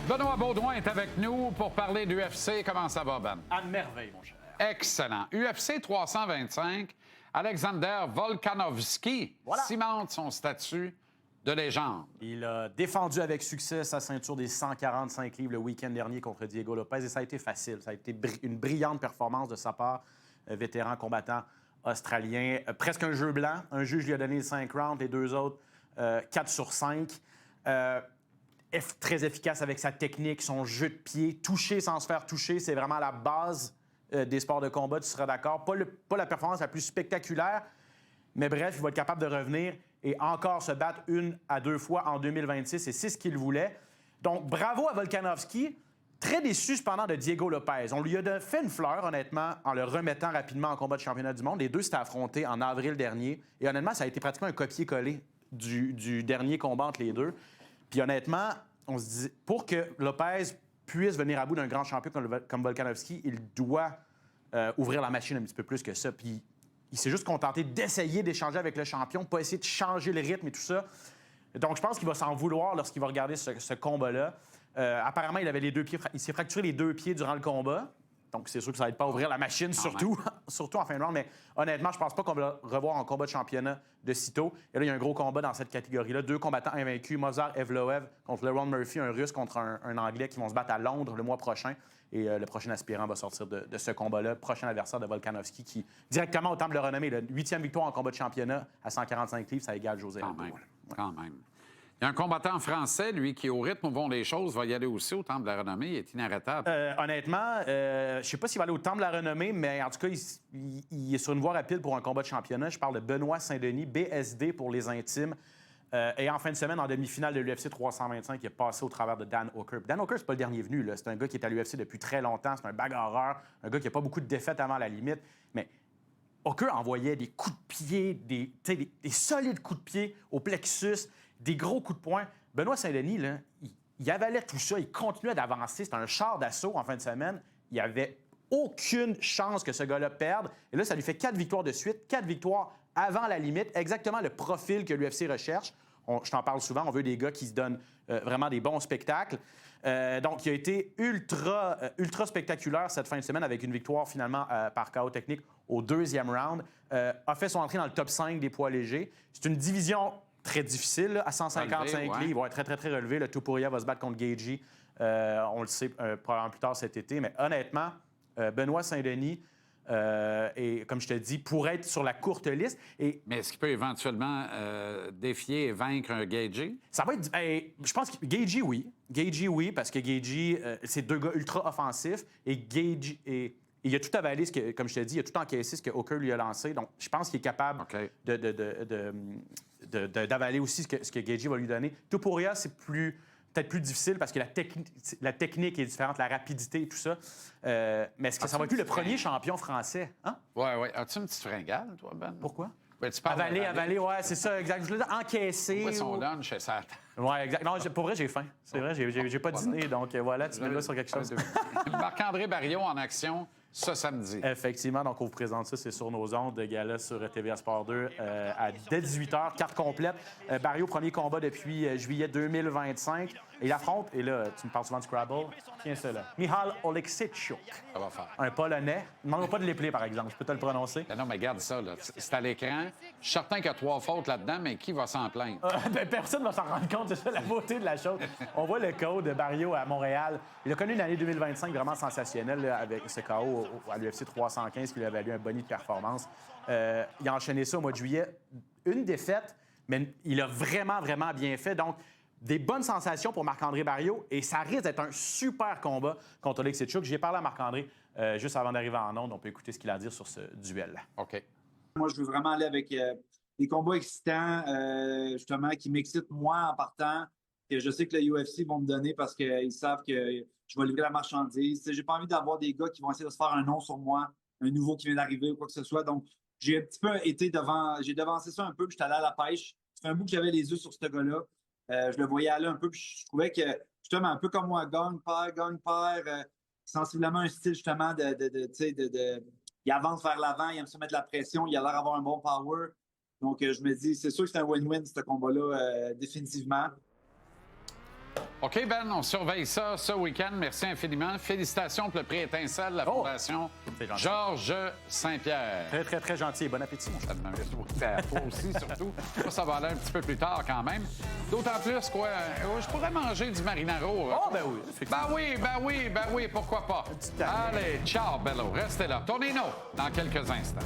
Benoît Beaudoin est avec nous pour parler d'UFC. Comment ça va, Ben? À merveille, mon cher. Excellent. UFC 325, Alexander Volkanovski cimente son statut de légende. Il a défendu avec succès sa ceinture des 145 livres le week-end dernier contre Diego Lopez et ça a été facile. Ça a été une brillante performance de sa part, vétéran combattant australien. Presque un jeu blanc. Un juge lui a donné 5 rounds, les deux autres 4 sur 5. Très efficace avec sa technique, son jeu de pied. Toucher sans se faire toucher, c'est vraiment la base des sports de combat, tu seras d'accord. Pas la performance la plus spectaculaire, mais bref, il va être capable de revenir et encore se battre 1 à 2 fois en 2026, et c'est ce qu'il voulait. Donc, bravo à Volkanovski. Très déçu, cependant, de Diego Lopez. On lui a fait une fleur, honnêtement, en le remettant rapidement en combat de championnat du monde. Les deux s'étaient affrontés en avril dernier. Et honnêtement, ça a été pratiquement un copier-coller du dernier combat entre les deux. Puis honnêtement, on se dit, pour que Lopez puisse venir à bout d'un grand champion comme Volkanovski, il doit ouvrir la machine un petit peu plus que ça. Puis il s'est juste contenté d'essayer d'échanger avec le champion, pas essayer de changer le rythme et tout ça. Donc je pense qu'il va s'en vouloir lorsqu'il va regarder ce combat-là. Apparemment, il avait les deux pieds, il s'est fracturé les deux pieds durant le combat. Donc, c'est sûr que ça n'aide pas à ouvrir la machine, surtout en fin de round. Mais honnêtement, je pense pas qu'on va le revoir en combat de championnat de sitôt. Et là, il y a un gros combat dans cette catégorie-là. 2 combattants invaincus, Movsar Evloev contre Lerone Murphy, un Russe contre un Anglais qui vont se battre à Londres le mois prochain. Et le prochain aspirant va sortir de ce combat-là. Prochain adversaire de Volkanovski qui, directement au temple de renommée, la 8e victoire en combat de championnat à 145 livres, ça égale José Aldo. Quand même. Il y a un combattant français, lui, qui, au rythme où vont les choses, va y aller aussi au Temple de la Renommée. Il est inarrêtable. Honnêtement, je ne sais pas s'il va aller au Temple de la Renommée, mais en tout cas, il est sur une voie rapide pour un combat de championnat. Je parle de Benoît Saint-Denis, BSD pour les intimes. Et en fin de semaine, en demi-finale de l'UFC 325, il est passé au travers de Dan Hooker. Dan Hooker, c'est pas le dernier venu. C'est un gars qui est à l'UFC depuis très longtemps. C'est un bagarreur, un gars qui n'a pas beaucoup de défaites avant la limite. Mais Hooker envoyait des coups de pied, des solides coups de pied au plexus, des gros coups de poing. Benoît Saint-Denis, là, il avalait tout ça, il continuait d'avancer. C'était un char d'assaut en fin de semaine. Il n'y avait aucune chance que ce gars-là perde. Et là, ça lui fait 4 victoires de suite, 4 victoires avant la limite, exactement le profil que l'UFC recherche. Je t'en parle souvent, on veut des gars qui se donnent vraiment des bons spectacles. Donc, il a été ultra spectaculaire cette fin de semaine avec une victoire finalement par KO technique au 2e round. A fait son entrée dans le top 5 des poids légers. C'est une division très difficile, là, à 155 livres. Ouais, très relevé. Le Topuria va se battre contre Gaethje. On le sait probablement plus tard cet été. Mais honnêtement, Benoît Saint-Denis, et comme je te dis, pourrait être sur la courte liste. Mais est-ce qu'il peut éventuellement défier et vaincre un Gaethje? Ça va être... je pense que Gaethje, oui. Gaethje, oui, parce que Gaethje, c'est 2 gars ultra offensifs. Et Gaethje... il a tout avalé, comme je te dis, il a tout encaissé ce que Hooker lui a lancé. Donc, je pense qu'il est capable d'avaler aussi ce que Gaethje va lui donner. Topuria, c'est peut-être plus difficile parce que la technique est différente, la rapidité et tout ça. Mais est-ce que ça va être le premier champion français? Hein? Oui. As-tu une petite fringale, toi, Ben? Pourquoi? Ben, tu parles avaler, ouais, c'est ça, exact. Je voulais dire encaisser. Pourquoi son lunch, c'est ça? Oui, exact. Non, pour vrai, j'ai faim. C'est vrai, j'ai pas dîné, donc voilà, tu me mets sur quelque chose. Marc-André Barriault en action ce samedi. Effectivement, donc on vous présente ça, c'est sur nos ondes de gala sur TVA Sport 2 dès 18h, carte complète. Barriault, premier combat depuis juillet 2025. Et il affronte, et là, tu me parles souvent de Scrabble, tiens ça là, Michal Oleksiejczuk. Ça va faire. Un Polonais. Ne demande pas de l'épeler, par exemple, je peux te le prononcer. Non, mais regarde ça, là. C'est à l'écran. Je suis certain qu'il y a 3 fautes là-dedans, mais qui va s'en plaindre? Personne ne va s'en rendre compte, c'est ça la beauté de la chose. On voit le KO de Barriault à Montréal. Il a connu une année 2025 vraiment sensationnelle là, avec ce KO à l'UFC 315 qui lui a valu un boni de performance. Il a enchaîné ça au mois de juillet. Une défaite, mais il a vraiment bien fait. Donc, des bonnes sensations pour Marc-André Barriault et ça risque d'être un super combat contre Oleksiejczuk. J'ai parlé à Marc-André juste avant d'arriver en onde. On peut écouter ce qu'il a à dire sur ce duel. OK. Moi, je veux vraiment aller avec des combats excitants, justement, qui m'excitent moi en partant. Que je sais que le UFC vont me donner parce qu'ils savent que je vais livrer la marchandise. J'ai pas envie d'avoir des gars qui vont essayer de se faire un nom sur moi, un nouveau qui vient d'arriver ou quoi que ce soit. Donc, j'ai un petit peu été j'ai devancé ça un peu, puis j'étais allé à la pêche. Ça fait un bout que j'avais les yeux sur ce gars-là. Je le voyais aller un peu, puis je trouvais que, justement, un peu comme moi, gagne-perd, sensiblement un style, justement, il avance vers l'avant, il aime se mettre la pression, il a l'air d'avoir un bon power. Donc, je me dis, c'est sûr que c'est un win-win, ce combat-là, définitivement. OK, Ben, on surveille ça ce week-end. Merci infiniment. Félicitations pour le prix étincelle de la Fondation c'est gentil. Georges Saint-Pierre. Très, très, très gentil et bon appétit, mon cher. Toi aussi, surtout. Ça va aller un petit peu plus tard quand même. D'autant plus, quoi, je pourrais manger du marinaro. Oh, ben oui, effectivement. Ben oui, pourquoi pas? petite tannée. Allez, ciao, Bello. Restez là. Tonino, dans quelques instants.